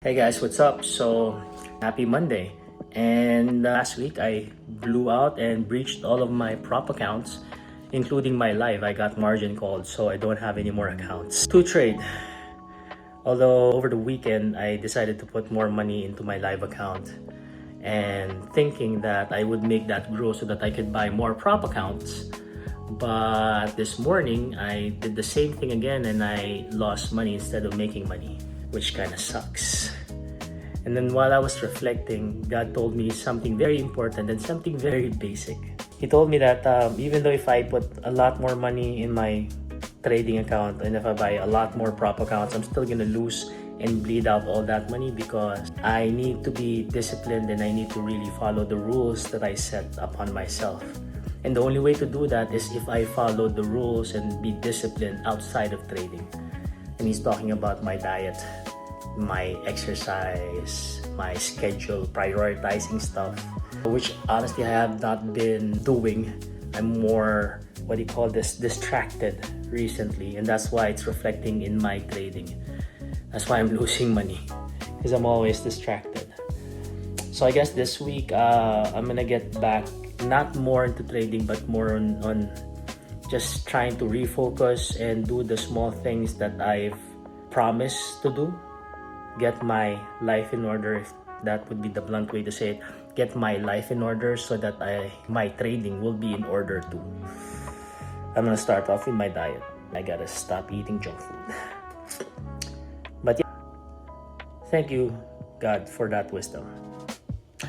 Hey guys, what's up? So, happy Monday. And last week I blew out and breached all of my prop accounts, including my live. I got margin called, so I don't have any more accounts to trade. Although over the weekend I decided to put more money into my live account and thinking that I would make that grow so that I could buy more prop accounts. But this morning I did the same thing again and I lost money instead of making money, which kind of sucks. And then while I was reflecting, God told me something very important and something very basic. He told me that even though if I put a lot more money in my trading account and if I buy a lot more prop accounts, I'm still gonna lose and bleed out all that money because I need to be disciplined and I need to really follow the rules that I set upon myself. And the only way to do that is if I follow the rules and be disciplined outside of trading. And he's talking about my diet, my exercise, my schedule, prioritizing stuff, which honestly I have not been doing. I'm more, distracted recently, and that's why it's reflecting in my trading. That's why I'm losing money, because I'm always distracted. So I guess this week I'm gonna get back, not more into trading, but more on just trying to refocus and do the small things that I've promised to do. Get my life in order, if that would be the blunt way to say it. Get my life in order so that my trading will be in order too. I'm gonna start off with my diet. I gotta stop eating junk food. But yeah, thank you, God, for that wisdom.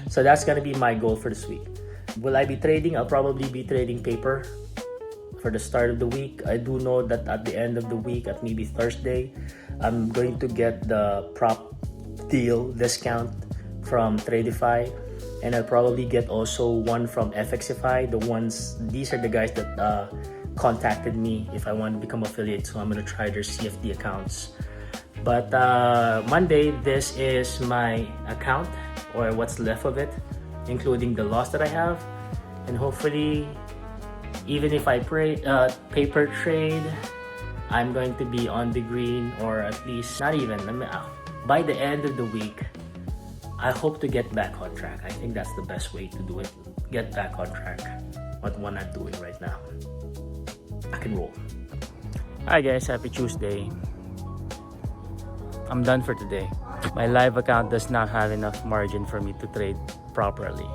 So that's gonna be my goal for this week. Will I be trading? I'll probably be trading paper for the start of the week. I do know that at the end of the week, at maybe Thursday, I'm going to get the prop deal discount from Tradify, and I'll probably get also one from FXify. These are the guys that contacted me if I want to become affiliate, so I'm gonna try their CFD accounts. But Monday, this is my account, or what's left of it, including the loss that I have, and hopefully, even if I paper trade, I'm going to be on the green, or at least not even. By the end of the week, I hope to get back on track. I think that's the best way to do it. Get back on track. What one I'm doing right now. I can roll. Hi guys, happy Tuesday. I'm done for today. My live account does not have enough margin for me to trade properly.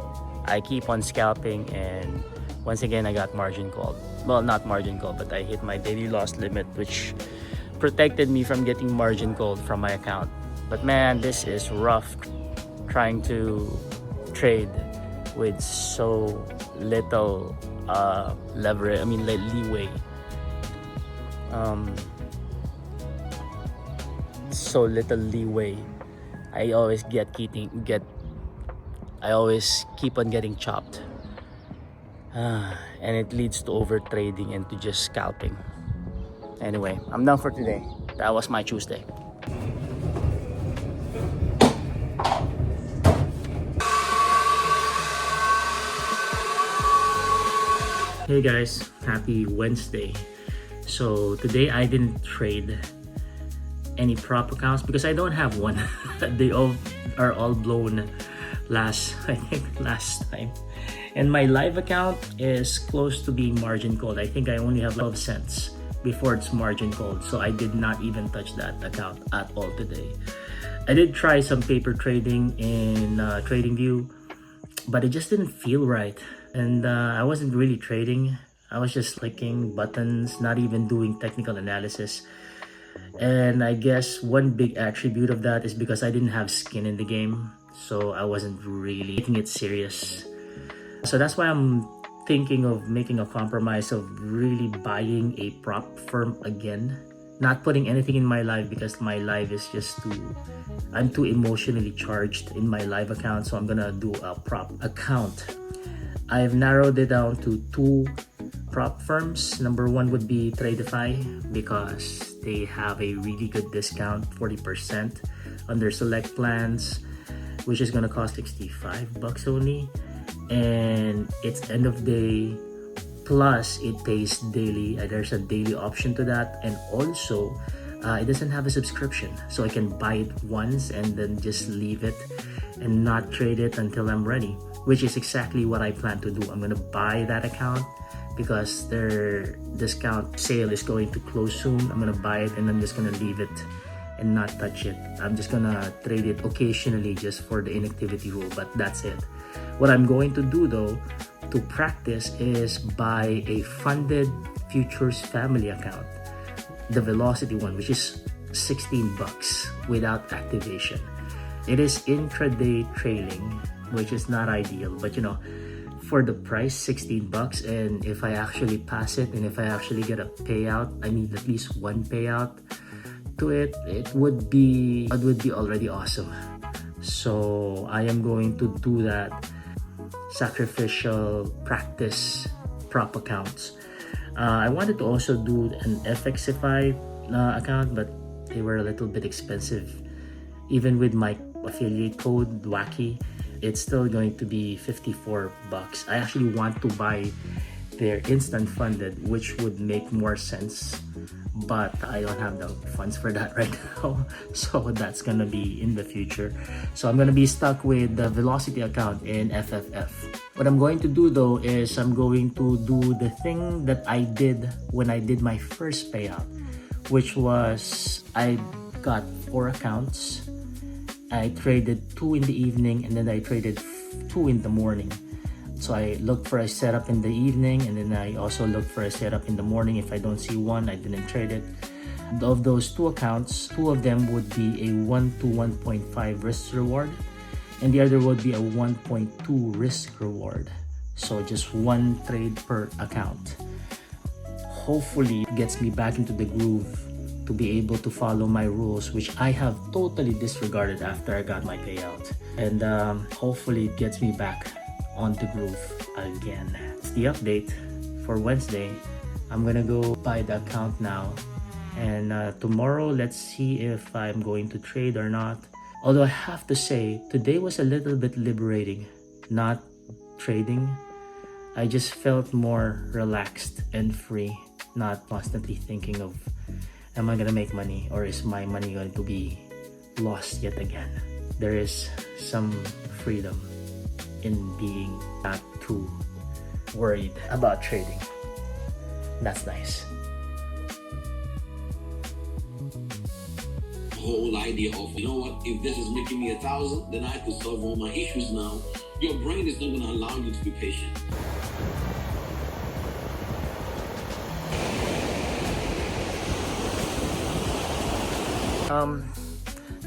I keep on scalping and once again I got margin called. Well, not margin called, but I hit my daily loss limit, which protected me from getting margin called from my account. But man, this is rough trying to trade with so little leeway. So little leeway. I always keep on getting chopped. And it leads to over trading and to just scalping. Anyway, I'm done for today. That was my Tuesday. Hey guys, happy Wednesday. So today I didn't trade any prop accounts because I don't have one. They are all blown last time. And my live account is close to being margin called. I think I only have 12 cents before it's margin called. So I did not even touch that account at all today. I did try some paper trading in TradingView, but it just didn't feel right. And I wasn't really trading. I was just clicking buttons, not even doing technical analysis. And I guess one big attribute of that is because I didn't have skin in the game. So I wasn't really taking it serious. So that's why I'm thinking of making a compromise of really buying a prop firm again. Not putting anything in my live because my live is just I'm too emotionally charged in my live account. So I'm gonna do a prop account. I've narrowed it down to 2 prop firms. Number 1 would be Tradify because they have a really good discount, 40% on their select plans, which is gonna cost $65 only. And it's end of day plus it pays daily. There's a daily option to that, and also it doesn't have a subscription, so I can buy it once and then just leave it and not trade it until I'm ready, which is exactly what I plan to do. I'm gonna buy that account because their discount sale is going to close soon. I'm gonna buy it and I'm just gonna leave it and not touch it. I'm just gonna trade it occasionally just for the inactivity rule, but that's it. What I'm going to do though to practice is buy a funded futures family account, the velocity one, which is 16 bucks without activation. It is intraday trailing, which is not ideal, but you know, for the price, 16 bucks, and if I actually pass it and if I actually get a payout, I need at least one payout to it, it would be already awesome. So I am going to do that sacrificial practice prop accounts. I wanted to also do an FXify account, but they were a little bit expensive. Even with my affiliate code Joaqui, it's still going to be 54 bucks. I actually want to buy their instant funded, which would make more sense, but I don't have the funds for that right now, so that's gonna be in the future. So I'm gonna be stuck with the velocity account in FFF. What I'm going to do though is I'm going to do the thing that I did when I did my first payout, which was I got 4 accounts. I traded 2 in the evening and then I traded 2 in the morning. So I looked for a setup in the evening and then I also looked for a setup in the morning. If I don't see one, I didn't trade it. Of those 2 accounts, 2 of them would be a 1 to 1.5 risk reward and the other would be a 1.2 risk reward. So just 1 trade per account. Hopefully it gets me back into the groove to be able to follow my rules, which I have totally disregarded after I got my payout. And hopefully it gets me back on the groove again. It's the update for Wednesday. I'm gonna go buy the account now, and tomorrow let's see if I'm going to trade or not. Although I have to say today was a little bit liberating not trading. I just felt more relaxed and free, not constantly thinking of am I gonna make money or is my money going to be lost yet again. There is some freedom in being not too worried about trading. That's nice. Whole idea of, you know what, if this is making me 1,000, then I could solve all my issues now. Your brain is not going to allow you to be patient.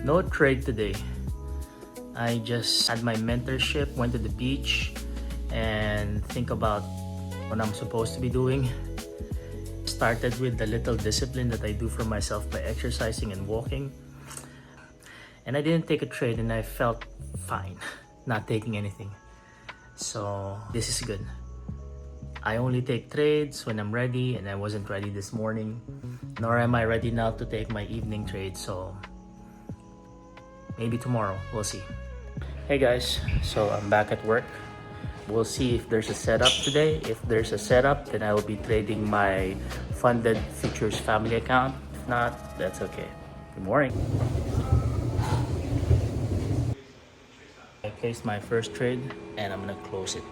No trade today. I just had my mentorship, went to the beach, and think about what I'm supposed to be doing. Started with the little discipline that I do for myself by exercising and walking. And I didn't take a trade and I felt fine not taking anything. So this is good. I only take trades when I'm ready, and I wasn't ready this morning, nor am I ready now to take my evening trade. So maybe tomorrow, we'll see. Hey guys, so I'm back at work. We'll see if there's a setup today. If there's a setup, then I will be trading my funded futures family account. If not, that's okay. Good morning. I placed my first trade and I'm gonna close it.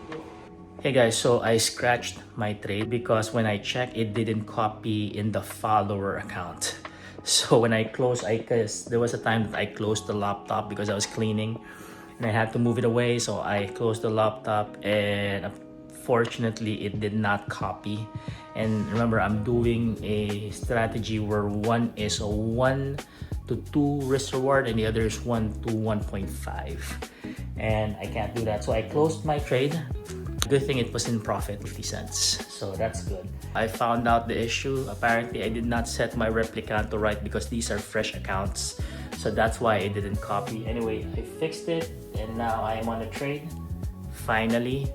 Hey guys, so I scratched my trade because when I checked, it didn't copy in the follower account. So when I closed, there was a time that I closed the laptop because I was cleaning and I had to move it away. So I closed the laptop and unfortunately it did not copy. And remember, I'm doing a strategy where one is a 1 to 2 risk reward and the other is 1 to 1.5. And I can't do that. So I closed my trade. Good thing it was in profit, 50 cents. So that's good. I found out the issue. Apparently, I did not set my replicant to right because these are fresh accounts. So that's why it didn't copy. Anyway, I fixed it and now I am on a trade. Finally.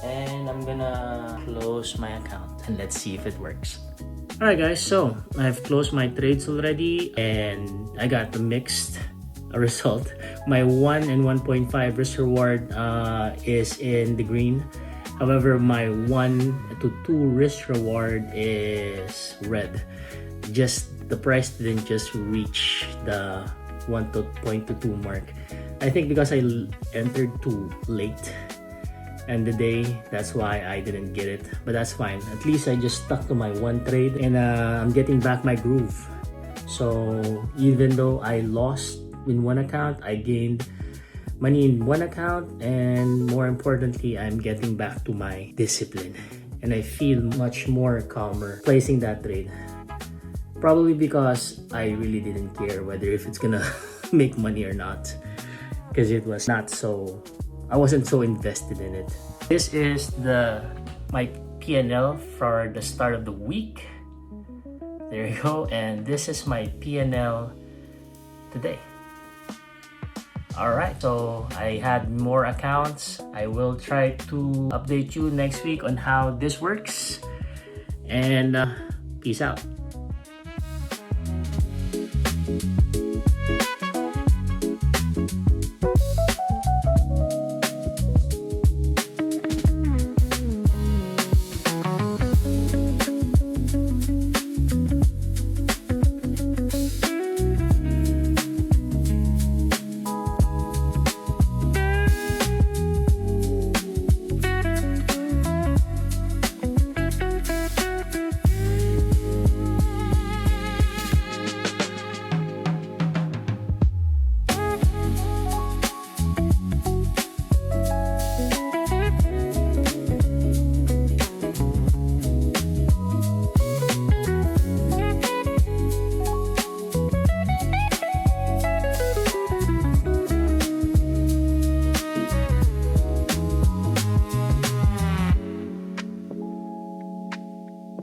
And I'm gonna close my account and let's see if it works. Alright guys, so I've closed my trades already and I got the mixed result. My 1 and 1.5 risk reward is in the green. However, my 1 to 2 risk reward is red. Just the price didn't just reach the 1.22 mark. I think because I entered too late and the day, that's why I didn't get it, but that's fine. At least I just stuck to my one trade, and I'm getting back my groove. So even though I lost in one account, I gained money in one account, and more importantly, I'm getting back to my discipline, and I feel much more calmer placing that trade. Probably because I really didn't care whether if it's gonna make money or not, because it was not so, I wasn't so invested in it. This is my P&L for the start of the week. There you go, and this is my P&L today. Alright, so I had more accounts. I will try to update you next week on how this works, and peace out.